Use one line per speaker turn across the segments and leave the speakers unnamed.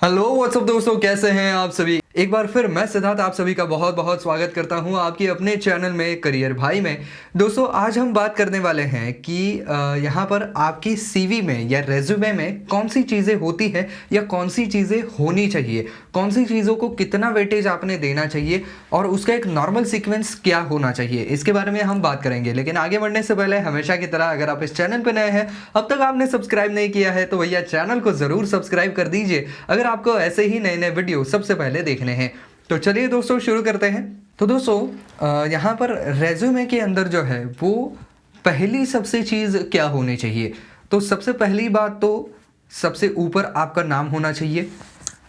Hello what's up दोस्तों, कैसे हैं आप सभी। एक बार फिर मैं सिद्धार्थ आप सभी का बहुत बहुत स्वागत करता हूं आपके अपने चैनल में करियर भाई में। दोस्तों आज हम बात करने वाले हैं कि यहाँ पर आपकी सीवी में या रेज्यूमे में कौन सी चीज़ें होती है या कौन सी चीज़ें होनी चाहिए, कौन सी चीज़ों को कितना वेटेज आपने देना चाहिए और उसका एक नॉर्मल सीक्वेंस क्या होना चाहिए, इसके बारे में हम बात करेंगे। लेकिन आगे बढ़ने से पहले हमेशा की तरह अगर आप इस चैनल पर नए हैं, अब तक आपने सब्सक्राइब नहीं किया है तो भैया चैनल को ज़रूर सब्सक्राइब कर दीजिए अगर आपको ऐसे ही नए नए वीडियो सबसे पहले देखने हैं। तो चलिए दोस्तों शुरू करते हैं। तो दोस्तों यहाँ पर रेज्यूमे के अंदर जो है वो पहली सबसे चीज़ क्या होनी चाहिए, तो सबसे पहली बात तो सबसे ऊपर आपका नाम होना चाहिए।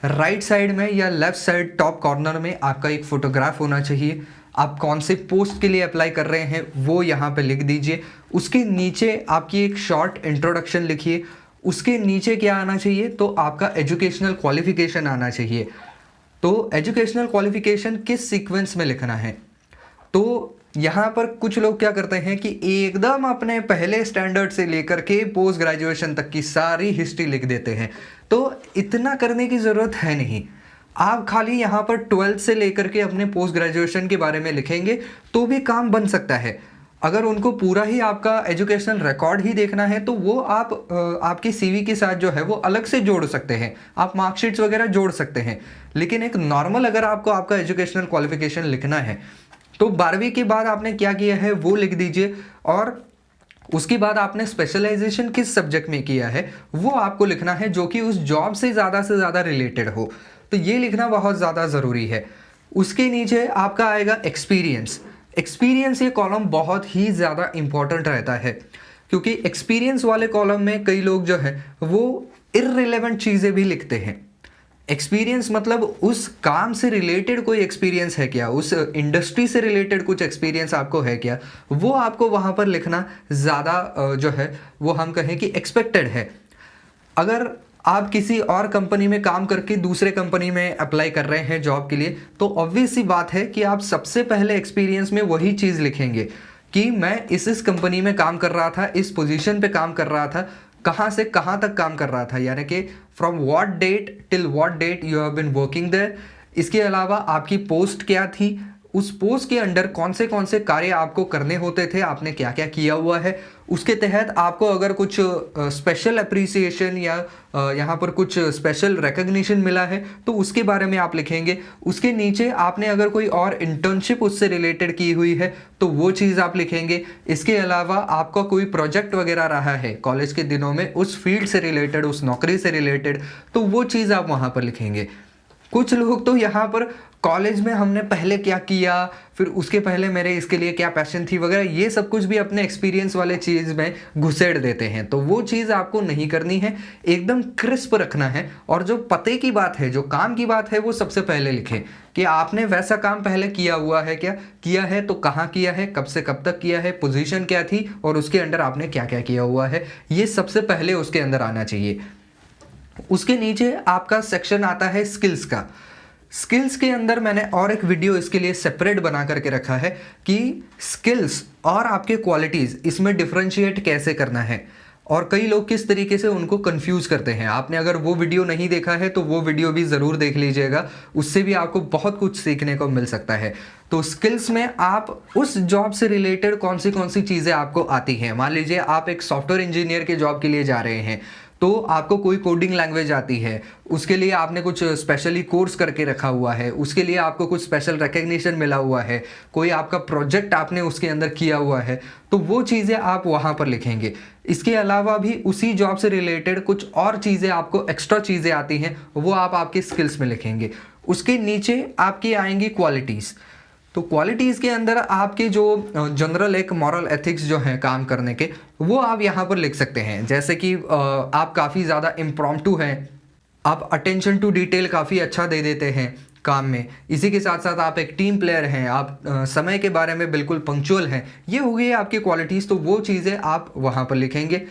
राइट साइड में या लेफ्ट साइड टॉप कॉर्नर में आपका एक फोटोग्राफ होना चाहिए। आप कौन से पोस्ट के लिए अप्लाई कर रहे हैं वो यहाँ पे लिख दीजिए। उसके नीचे आपकी एक शॉर्ट इंट्रोडक्शन लिखिए। उसके नीचे क्या आना चाहिए, तो आपका एजुकेशनल क्वालिफिकेशन आना चाहिए। तो एजुकेशनल क्वालिफिकेशन किस सीक्वेंस में लिखना है, तो यहाँ पर कुछ लोग क्या करते हैं कि एकदम अपने पहले स्टैंडर्ड से लेकर के पोस्ट ग्रेजुएशन तक की सारी हिस्ट्री लिख देते हैं। तो इतना करने की ज़रूरत है नहीं। आप खाली यहाँ पर 12th से लेकर के अपने पोस्ट ग्रेजुएशन के बारे में लिखेंगे तो भी काम बन सकता है। अगर उनको पूरा ही आपका एजुकेशनल रिकॉर्ड ही देखना है तो वो आप आपकी सीवी के साथ जो है वो अलग से जोड़ सकते हैं, आप मार्कशीट्स वगैरह जोड़ सकते हैं। लेकिन एक नॉर्मल अगर आपको आपका एजुकेशनल क्वालिफिकेशन लिखना है तो 12वीं के बाद आपने क्या किया है वो लिख दीजिए, और उसके बाद आपने स्पेशलाइजेशन किस सब्जेक्ट में किया है वो आपको लिखना है, जो कि उस जॉब से ज़्यादा रिलेटेड हो। तो ये लिखना बहुत ज़्यादा ज़रूरी है। उसके नीचे आपका आएगा एक्सपीरियंस। एक्सपीरियंस ये कॉलम बहुत ही ज़्यादा इम्पॉर्टेंट रहता है, क्योंकि एक्सपीरियंस वाले कॉलम में कई लोग जो है वो इररिलेवेंट चीज़ें भी लिखते हैं। एक्सपीरियंस मतलब उस काम से रिलेटेड कोई एक्सपीरियंस है क्या, उस इंडस्ट्री से रिलेटेड कुछ एक्सपीरियंस आपको है क्या, वो आपको वहाँ पर लिखना ज़्यादा जो है वो हम कहें कि एक्सपेक्टेड है। अगर आप किसी और कंपनी में काम करके दूसरे कंपनी में अप्लाई कर रहे हैं जॉब के लिए, तो ऑब्वियस सी बात है कि आप सबसे पहले एक्सपीरियंस में वही चीज़ लिखेंगे कि मैं इस कंपनी में काम कर रहा था, इस पोजीशन पे काम कर रहा था, कहाँ से कहाँ तक काम कर रहा था, यानी कि from what date till what date you have been working there. इसके अलावा आपकी पोस्ट क्या थी, उस पोस्ट के अंडर कौन से कार्य आपको करने होते थे, आपने क्या क्या किया हुआ है, उसके तहत आपको अगर कुछ स्पेशल अप्रिसिएशन या यहाँ पर कुछ स्पेशल रिकग्निशन मिला है तो उसके बारे में आप लिखेंगे। उसके नीचे आपने अगर कोई और इंटर्नशिप उससे रिलेटेड की हुई है तो वो चीज़ आप लिखेंगे। इसके अलावा आपका कोई प्रोजेक्ट वगैरह रहा है कॉलेज के दिनों में उस फील्ड से रिलेटेड, उस नौकरी से रिलेटेड, तो वो चीज़ आप वहाँ पर लिखेंगे। कुछ लोग तो यहाँ पर कॉलेज में हमने पहले क्या किया, फिर उसके पहले मेरे इसके लिए क्या पैशन थी वगैरह, ये सब कुछ भी अपने एक्सपीरियंस वाले चीज़ में घुसेड़ देते हैं। तो वो चीज़ आपको नहीं करनी है, एकदम क्रिस्प रखना है। और जो पते की बात है, जो काम की बात है, वो सबसे पहले लिखें कि आपने वैसा काम पहले किया हुआ है क्या, किया है तो कहाँ किया है, कब से कब तक किया है, पोजीशन क्या थी और उसके अंडर आपने क्या क्या किया हुआ है, ये सबसे पहले उसके अंदर आना चाहिए। उसके नीचे आपका सेक्शन आता है स्किल्स का। स्किल्स के अंदर मैंने और एक वीडियो इसके लिए सेपरेट बना करके रखा है कि स्किल्स और आपके क्वालिटीज़ इसमें डिफरेंशिएट कैसे करना है, और कई लोग किस तरीके से उनको कंफ्यूज करते हैं। आपने अगर वो वीडियो नहीं देखा है तो वो वीडियो भी ज़रूर देख लीजिएगा, उससे भी आपको बहुत कुछ सीखने को मिल सकता है। तो स्किल्स में आप उस जॉब से रिलेटेड कौन सी चीज़ें आपको आती हैं। मान लीजिए आप एक सॉफ्टवेयर इंजीनियर के जॉब के लिए जा रहे हैं, तो आपको कोई कोडिंग लैंग्वेज आती है, उसके लिए आपने कुछ स्पेशली कोर्स करके रखा हुआ है, उसके लिए आपको कुछ स्पेशल रिकग्निशन मिला हुआ है, कोई आपका प्रोजेक्ट आपने उसके अंदर किया हुआ है, तो वो चीज़ें आप वहाँ पर लिखेंगे। इसके अलावा भी उसी जॉब से रिलेटेड कुछ और चीज़ें आपको एक्स्ट्रा चीज़ें आती हैं, वो आप आपके स्किल्स में लिखेंगे। उसके नीचे आपकी आएंगी क्वालिटीज़। तो क्वालिटीज़ के अंदर आपके जो जनरल एक मॉरल एथिक्स जो हैं काम करने के, वो आप यहाँ पर लिख सकते हैं। जैसे कि आप काफ़ी ज़्यादा इम्प्रॉम्प्टू हैं, आप अटेंशन टू डिटेल काफ़ी अच्छा दे देते हैं काम में, इसी के साथ साथ आप एक टीम प्लेयर हैं, आप समय के बारे में बिल्कुल पंक्चुअल हैं, ये हो गई आपकी क्वालिटीज़। तो वो चीज़ें आप वहाँ पर लिखेंगे।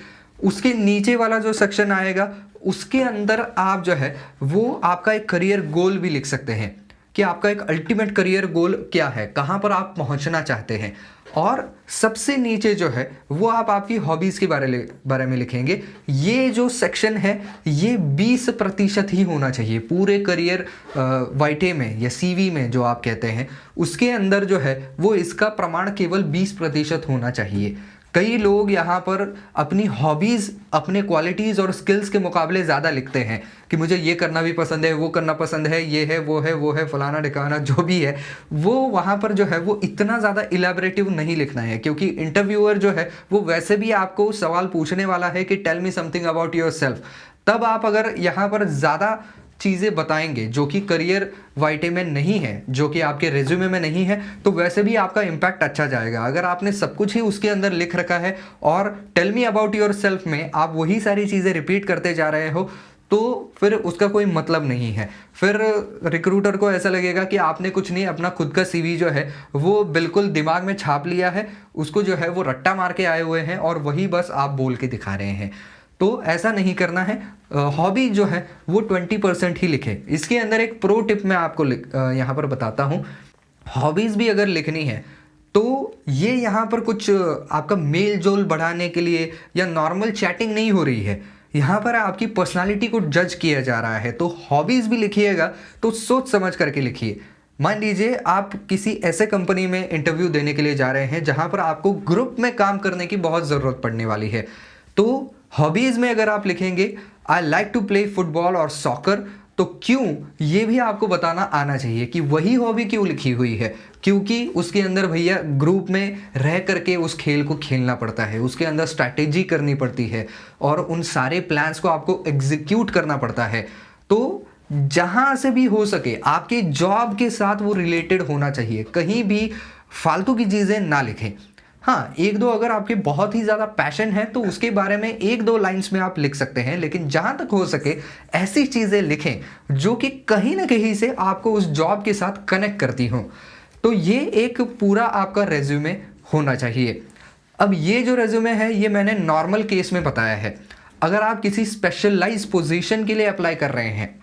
उसके नीचे वाला जो सेक्शन आएगा उसके अंदर आप जो है वो आपका एक करियर गोल भी लिख सकते हैं कि आपका एक अल्टीमेट करियर गोल क्या है, कहाँ पर आप पहुँचना चाहते हैं। और सबसे नीचे जो है वो आप आपकी हॉबीज़ के बारे में लिखेंगे। ये जो सेक्शन है ये 20% ही होना चाहिए पूरे करियर वाइटे में या सीवी में जो आप कहते हैं, उसके अंदर जो है वो इसका प्रमाण केवल 20% होना चाहिए। कई लोग यहाँ पर अपनी हॉबीज़, अपने क्वालिटीज़ और स्किल्स के मुकाबले ज़्यादा लिखते हैं कि मुझे ये करना भी पसंद है, वो करना पसंद है, ये है, वो है, फलाना ढिकाना जो भी है, वो वहाँ पर जो है वो इतना ज़्यादा इलेबरेटिव नहीं लिखना है, क्योंकि इंटरव्यूअर जो है वो वैसे भी आपको सवाल पूछने वाला है कि tell me something about yourself. तब आप अगर यहाँ पर ज़्यादा चीज़ें बताएंगे जो कि करियर वाइटे में नहीं है, जो कि आपके रेज्यूमे में नहीं है, तो वैसे भी आपका इम्पैक्ट अच्छा जाएगा। अगर आपने सब कुछ ही उसके अंदर लिख रखा है और tell me about yourself में आप वही सारी चीज़ें रिपीट करते जा रहे हो, तो फिर उसका कोई मतलब नहीं है। फिर रिक्रूटर को ऐसा लगेगा कि आपने कुछ नहीं, अपना खुद का सीवी जो है वो बिल्कुल दिमाग में छाप लिया है, उसको जो है वो रट्टा मार के आए हुए हैं और वही बस आप बोल के दिखा रहे हैं। तो ऐसा नहीं करना है। हॉबी जो है वो 20% ही लिखे। इसके अंदर एक प्रो टिप मैं आपको यहाँ पर बताता हूँ। हॉबीज़ भी अगर लिखनी है तो ये यहाँ पर कुछ आपका मेल जोल बढ़ाने के लिए या नॉर्मल चैटिंग नहीं हो रही है, यहाँ पर आपकी पर्सनालिटी को जज किया जा रहा है। तो हॉबीज़ भी लिखिएगा तो सोच समझ करके लिखिए। मान लीजिए आप किसी ऐसे कंपनी में इंटरव्यू देने के लिए जा रहे हैं जहाँ पर आपको ग्रुप में काम करने की बहुत ज़रूरत पड़ने वाली है, तो हॉबीज़ में अगर आप लिखेंगे I like to play football और सॉकर, तो क्यों, ये भी आपको बताना आना चाहिए कि वही हॉबी क्यों लिखी हुई है। क्योंकि उसके अंदर भैया ग्रुप में रह करके उस खेल को खेलना पड़ता है, उसके अंदर स्ट्रैटेजी करनी पड़ती है और उन सारे प्लान्स को आपको एग्जीक्यूट करना पड़ता है। तो जहाँ से भी हो सके आपके जॉब के साथ वो रिलेटेड होना चाहिए, कहीं भी फालतू की चीज़ें ना लिखें। हाँ, एक दो अगर आपके बहुत ही ज़्यादा पैशन है तो उसके बारे में एक दो लाइंस में आप लिख सकते हैं, लेकिन जहाँ तक हो सके ऐसी चीज़ें लिखें जो कि कहीं ना कहीं से आपको उस जॉब के साथ कनेक्ट करती हों। तो ये एक पूरा आपका रेज्यूमे होना चाहिए। अब ये जो रेज्यूमे है ये मैंने नॉर्मल केस में बताया है। अगर आप किसी स्पेशलाइज पोजीशन के लिए अप्लाई कर रहे हैं,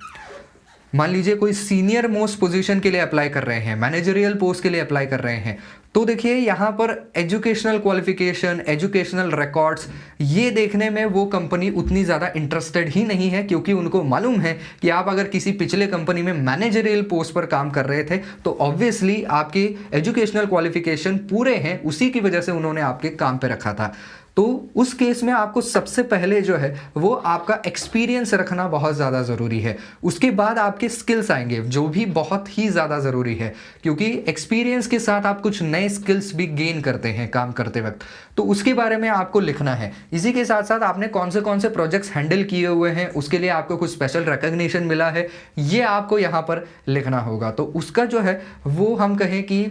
मान लीजिए कोई सीनियर मोस्ट पोजीशन के लिए अप्लाई कर रहे हैं, मैनेजरियल पोस्ट के लिए अप्लाई कर रहे हैं, तो देखिए यहाँ पर एजुकेशनल क्वालिफिकेशन, एजुकेशनल रिकॉर्ड्स, ये देखने में वो कंपनी उतनी ज़्यादा इंटरेस्टेड ही नहीं है, क्योंकि उनको मालूम है कि आप अगर किसी पिछले कंपनी में मैनेजरियल पोस्ट पर काम कर रहे थे तो ऑब्वियसली आपके एजुकेशनल क्वालिफिकेशन पूरे हैं, उसी की वजह से उन्होंने आपके काम पे रखा था। तो उस केस में आपको सबसे पहले जो है वो आपका एक्सपीरियंस रखना बहुत ज़्यादा ज़रूरी है। उसके बाद आपके स्किल्स आएंगे जो भी बहुत ही ज़्यादा ज़रूरी है, क्योंकि एक्सपीरियंस के साथ आप कुछ नए स्किल्स भी गेन करते हैं काम करते वक्त, तो उसके बारे में आपको लिखना है। इसी के साथ साथ आपने कौन से प्रोजेक्ट्स हैंडल किए हुए हैं, उसके लिए आपको कुछ स्पेशल रिकग्निशन मिला है, ये आपको यहाँ पर लिखना होगा। तो उसका जो है वो हम कहें कि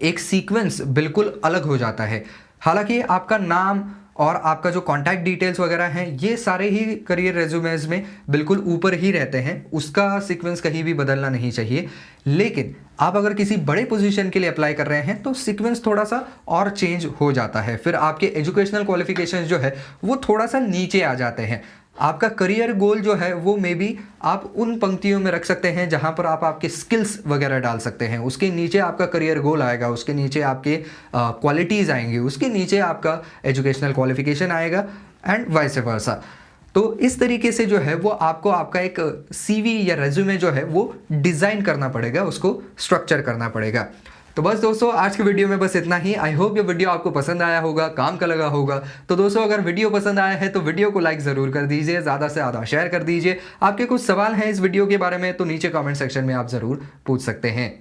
एक सीक्वेंस बिल्कुल अलग हो जाता है। हालांकि आपका नाम और आपका जो कॉन्टैक्ट डिटेल्स वगैरह हैं ये सारे ही करियर रेज्यूमेज में बिल्कुल ऊपर ही रहते हैं, उसका सीक्वेंस कहीं भी बदलना नहीं चाहिए। लेकिन आप अगर किसी बड़े पोजीशन के लिए अप्लाई कर रहे हैं तो सीक्वेंस थोड़ा सा और चेंज हो जाता है। फिर आपके एजुकेशनल क्वालिफिकेशंस जो है वो थोड़ा सा नीचे आ जाते हैं। आपका करियर गोल जो है वो मे बी आप उन पंक्तियों में रख सकते हैं जहां पर आप आपके स्किल्स वगैरह डाल सकते हैं, उसके नीचे आपका करियर गोल आएगा, उसके नीचे आपके क्वालिटीज़ आएंगी, उसके नीचे आपका एजुकेशनल क्वालिफिकेशन आएगा एंड वाइस वर्सा। तो इस तरीके से जो है वो आपको आपका एक सीवी या रेज्यूमे जो है वो डिज़ाइन करना पड़ेगा, उसको स्ट्रक्चर करना पड़ेगा। तो बस दोस्तों आज की वीडियो में बस इतना ही। आई होप ये वीडियो आपको पसंद आया होगा, काम का लगा होगा। तो दोस्तों अगर वीडियो पसंद आया है तो वीडियो को लाइक ज़रूर कर दीजिए, ज़्यादा से ज़्यादा शेयर कर दीजिए। आपके कुछ सवाल हैं इस वीडियो के बारे में तो नीचे कमेंट सेक्शन में आप ज़रूर पूछ सकते हैं।